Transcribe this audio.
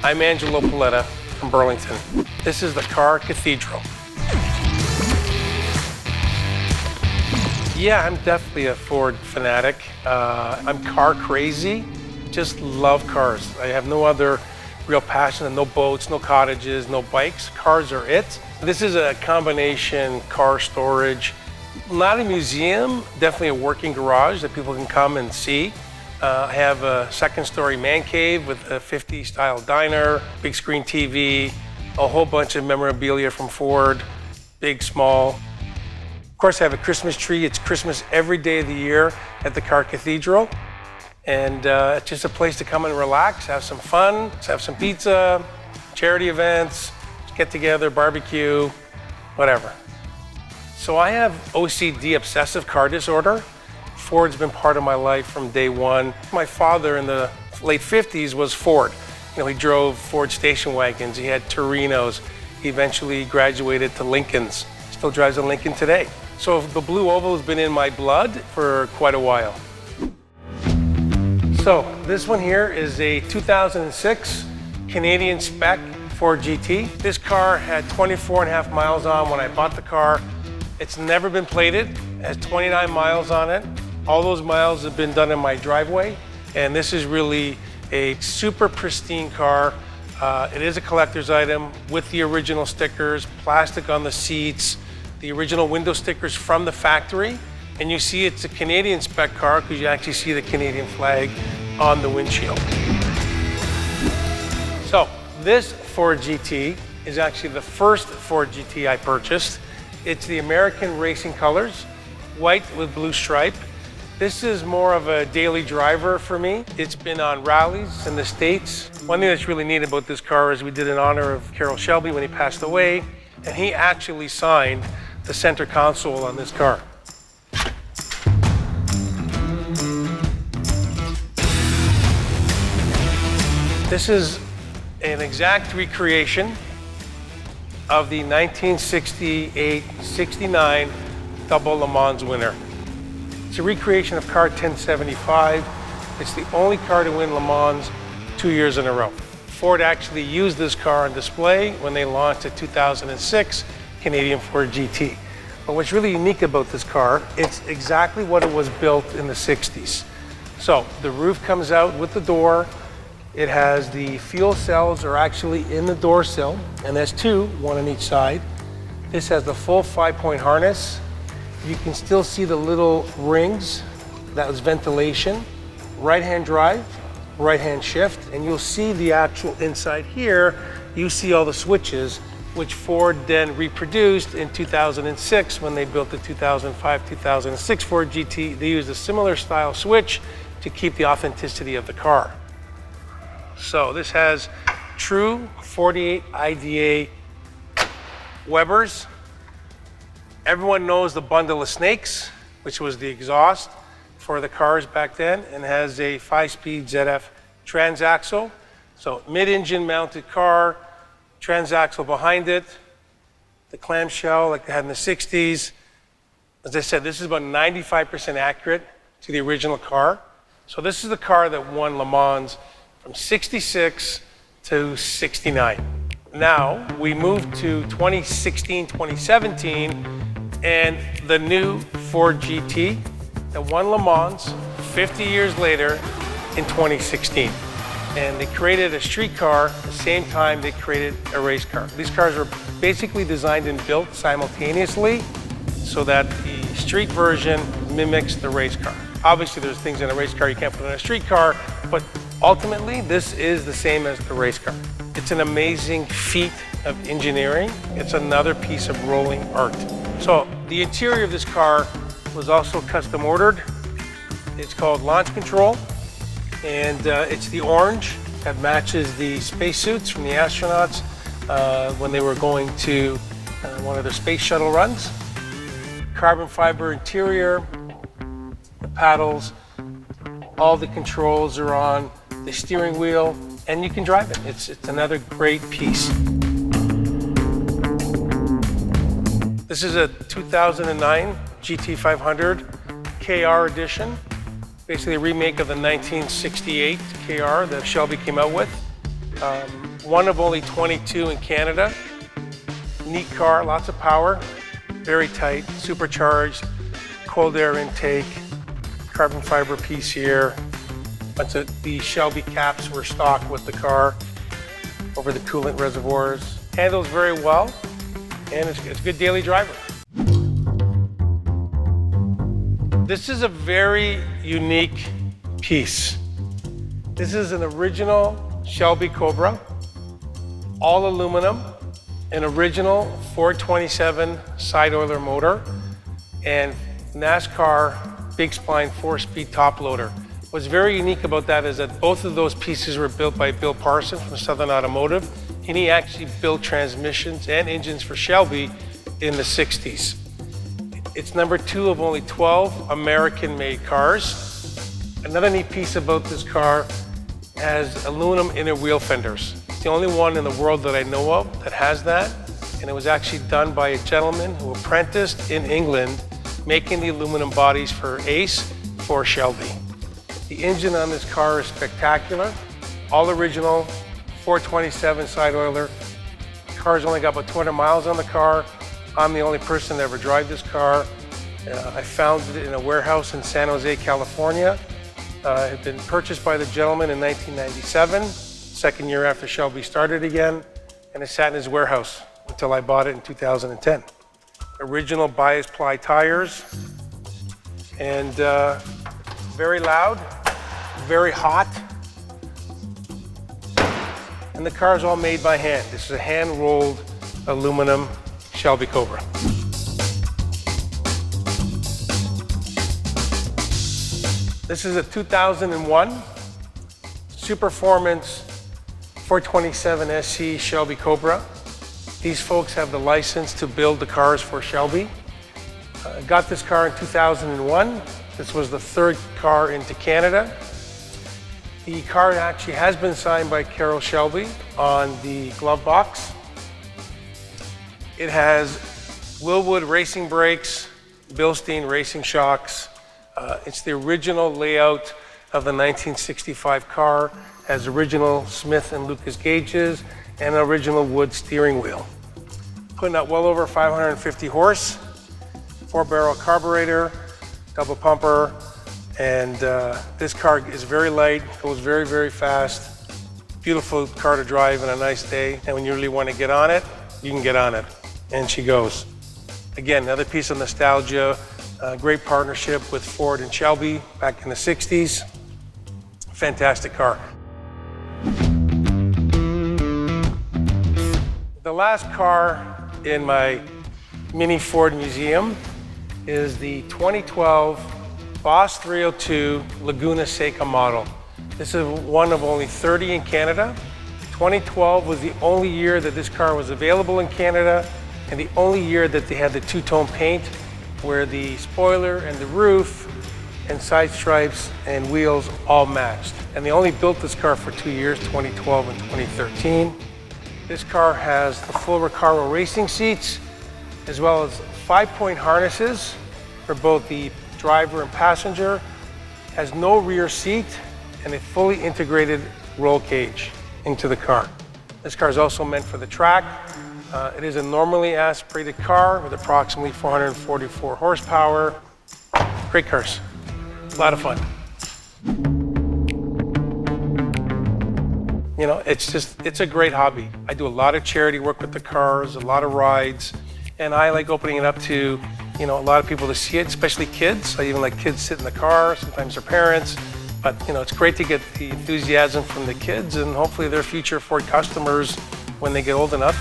I'm Angelo Paletta from Burlington. This is the car cathedral. Yeah, I'm definitely a Ford fanatic. I'm car crazy, just love cars. I have no other real passion, no boats, no cottages, no bikes. Cars are it. This is a combination car storage, not a museum, definitely a working garage that people can come and see. I have a second-story man cave with a 50s style diner, big screen TV, a whole bunch of memorabilia from Ford, big, small. Of course, I have a Christmas tree. It's Christmas every day of the year at the Car Cathedral. And it's just a place to come and relax, have some fun, have some pizza, charity events, get together, barbecue, whatever. So I have OCD, obsessive car disorder. Ford's been part of my life from day one. My father in the late 50s was Ford. You know, he drove Ford station wagons, he had Torinos. He eventually graduated to Lincolns. Still drives a Lincoln today. So the blue oval has been in my blood for quite a while. So this one here is a 2006 Canadian spec Ford GT. This car had 24.5 miles on when I bought the car. It's never been plated. It has 29 miles on it. All those miles have been done in my driveway. And this is really a super pristine car. It is a collector's item with the original stickers, plastic on the seats, the original window stickers from the factory. And you see it's a Canadian spec car because you actually see the Canadian flag on the windshield. So this Ford GT is actually the first Ford GT I purchased. It's the American racing colors, white with blue stripe. This is more of a daily driver for me. It's been on rallies in the States. One thing that's really neat about this car is we did in honor of Shelby when he passed away, and he actually signed the center console on this car. This is an exact recreation of the 1968-69 double Le Mans winner. It's a recreation of car 1075. It's the only car to win Le Mans 2 years in a row. Ford actually used this car on display when they launched a 2006 Canadian Ford GT. But what's really unique about this car, it's exactly what it was built in the 60s. So the roof comes out with the door. It has the fuel cells are actually in the door sill, and there's two, one on each side. This has the full 5-point harness. You can still see the little rings. That was ventilation. Right-hand drive, right-hand shift, and you'll see the actual inside here. You see all the switches, which Ford then reproduced in 2006 when they built the 2005-2006 Ford GT. They used a similar style switch to keep the authenticity of the car. So this has true 48 IDA Webers. Everyone knows the bundle of snakes, which was the exhaust for the cars back then, and has a 5-speed ZF transaxle. So mid-engine mounted car, transaxle behind it, the clamshell like they had in the 60s. As I said, this is about 95% accurate to the original car. So this is the car that won Le Mans from 66 to 69. Now we move to 2016, 2017, and the new Ford GT that won Le Mans 50 years later in 2016. And they created a street car at the same time they created a race car. These cars were basically designed and built simultaneously so that the street version mimics the race car. Obviously there's things in a race car you can't put in a street car, but ultimately, this is the same as the race car. It's an amazing feat of engineering. It's another piece of rolling art. So the interior of this car was also custom ordered. It's called Launch Control, and it's the orange that matches the spacesuits from the astronauts when they were going to one of their space shuttle runs. Carbon fiber interior, the paddles, all the controls are on the steering wheel, and you can drive it. It's another great piece. This is a 2009 GT500KR edition, basically a remake of the 1968 KR that Shelby came out with. one of only 22 in Canada. Neat car, lots of power, very tight, supercharged, cold air intake, carbon fiber piece here. Bunch of the Shelby caps were stock with the car over the coolant reservoirs. Handles very well, and it's a good daily driver. This is a very unique piece. This is an original Shelby Cobra, all aluminum, an original 427 side oiler motor, and NASCAR big spline 4-speed top loader. What's very unique about that is that both of those pieces were built by Bill Parsons from Southern Automotive, and he actually built transmissions and engines for Shelby in the 60s. It's number 2 of only 12 American-made cars. Another neat piece about this car has aluminum inner wheel fenders. It's the only one in the world that I know of that has that, and it was actually done by a gentleman who apprenticed in England making the aluminum bodies for Ace for Shelby. The engine on this car is spectacular. All original, 427 side oiler. The car's only got about 200 miles on the car. I'm the only person to ever drive this car. I found it in a warehouse in San Jose, California. It had been purchased by the gentleman in 1997, second year after Shelby started again, and it sat in his warehouse until I bought it in 2010. Original bias ply tires, and very loud, very hot, and the car is all made by hand. This is a hand-rolled aluminum Shelby Cobra. This is a 2001 Superformance 427 SC Shelby Cobra. These folks have the license to build the cars for Shelby. Got this car in 2001. This was the third car into Canada. The car actually has been signed by Carroll Shelby on the glove box. It has Willwood racing brakes, Bilstein racing shocks. It's the original layout of the 1965 car, has original Smith and Lucas gauges and an original wood steering wheel. Putting out well over 550 horse, 4-barrel carburetor, double pumper, and this car is very light, goes very, very fast. Beautiful car to drive on a nice day, and when you really want to get on it, you can get on it, and she goes. Again, another piece of nostalgia, great partnership with Ford and Shelby back in the 60s. Fantastic car. The last car in my mini Ford museum is the 2012 Boss 302 Laguna Seca model. This is one of only 30 in Canada. 2012 was the only year that this car was available in Canada, and the only year that they had the two-tone paint where the spoiler and the roof and side stripes and wheels all matched. And they only built this car for 2 years, 2012 and 2013. This car has the full Recaro racing seats, as well as 5-point harnesses for both the driver and passenger, has no rear seat, and a fully integrated roll cage into the car. This car is also meant for the track. It is a normally aspirated car with approximately 444 horsepower. Great cars, a lot of fun. You know, it's a great hobby. I do a lot of charity work with the cars, a lot of rides, and I like opening it up to, a lot of people to see it, especially kids. I even let kids sit in the car, sometimes their parents. But, it's great to get the enthusiasm from the kids and hopefully their future Ford customers when they get old enough.